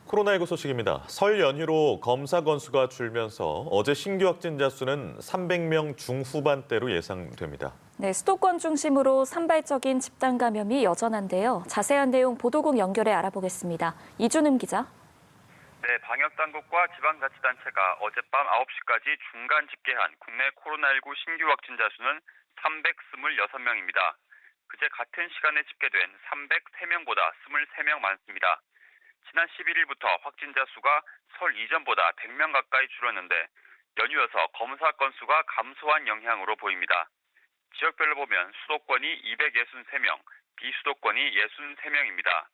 코로나19 소식입니다. 설 연휴로 검사 건수가 줄면서 어제 신규 확진자 수는 300명 중후반대로 예상됩니다. 네, 수도권 중심으로 산발적인 집단 감염이 여전한데요. 자세한 내용 보도국 연결해 알아보겠습니다. 이준음 기자. 네, 방역당국과 지방자치단체가 어젯밤 9시까지 중간 집계한 국내 코로나19 신규 확진자 수는 326명입니다. 그제 같은 시간에 집계된 303명보다 23명 많습니다. 지난 11일부터 확진자 수가 설 이전보다 100명 가까이 줄었는데 연이어서 검사 건수가 감소한 영향으로 보입니다. 지역별로 보면 수도권이 263명, 비수도권이 63명입니다.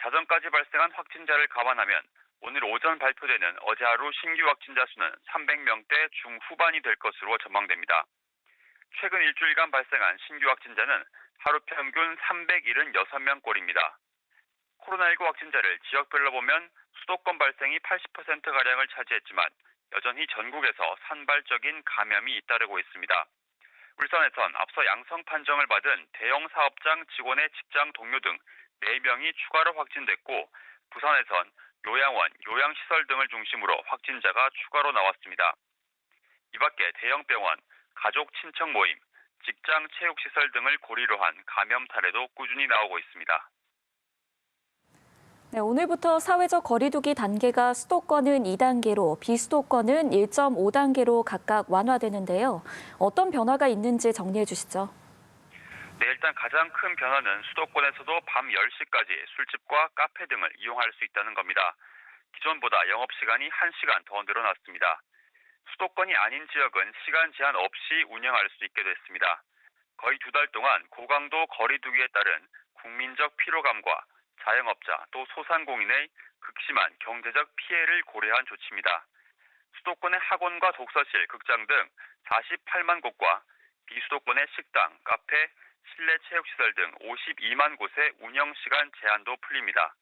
자정까지 발생한 확진자를 감안하면 오늘 오전 발표되는 어제 하루 신규 확진자 수는 300명대 중후반이 될 것으로 전망됩니다. 최근 일주일간 발생한 신규 확진자는 하루 평균 376명꼴입니다. 코로나19 확진자를 지역별로 보면 수도권 발생이 80%가량을 차지했지만 여전히 전국에서 산발적인 감염이 잇따르고 있습니다. 울산에선 앞서 양성 판정을 받은 대형 사업장 직원의 직장 동료 등 4명이 추가로 확진됐고 부산에선 요양원, 요양시설 등을 중심으로 확진자가 추가로 나왔습니다. 이 밖에 대형병원, 가족 친척 모임, 직장 체육시설 등을 고리로 한 감염 사례도 꾸준히 나오고 있습니다. 네, 오늘부터 사회적 거리 두기 단계가 수도권은 2단계로 비수도권은 1.5단계로 각각 완화되는데요. 어떤 변화가 있는지 정리해 주시죠. 네, 일단 가장 큰 변화는 수도권에서도 밤 10시까지 술집과 카페 등을 이용할 수 있다는 겁니다. 기존보다 영업시간이 1시간 더 늘어났습니다. 수도권이 아닌 지역은 시간 제한 없이 운영할 수 있게 됐습니다. 거의 2달 동안 고강도 거리 두기에 따른 국민적 피로감과 자영업자 또 소상공인의 극심한 경제적 피해를 고려한 조치입니다. 수도권의 학원과 독서실, 극장 등 48만 곳과 비수도권의 식당, 카페, 실내 체육시설 등 52만 곳의 운영시간 제한도 풀립니다.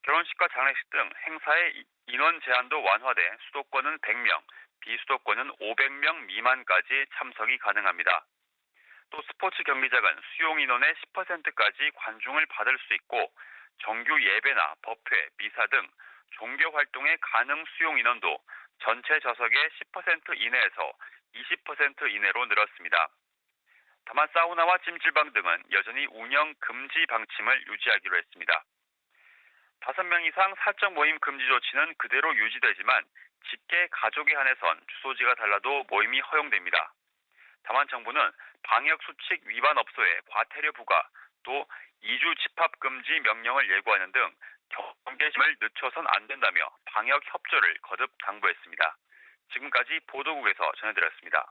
결혼식과 장례식 등 행사의 인원 제한도 완화돼 수도권은 100명, 비수도권은 500명 미만까지 참석이 가능합니다. 또 스포츠 경기장은 수용 인원의 10%까지 관중을 받을 수 있고 정규 예배나 법회, 미사 등 종교 활동의 가능 수용 인원도 전체 좌석의 10% 이내에서 20% 이내로 늘었습니다. 다만 사우나와 찜질방 등은 여전히 운영 금지 방침을 유지하기로 했습니다. 5명 이상 사적 모임 금지 조치는 그대로 유지되지만 직계 가족에 한해선 주소지가 달라도 모임이 허용됩니다. 다만 정부는 방역수칙 위반 업소에 과태료 부과 또 2주 집합 금지 명령을 예고하는 등 경계심을 늦춰선 안 된다며 방역 협조를 거듭 당부했습니다. 지금까지 보도국에서 전해드렸습니다.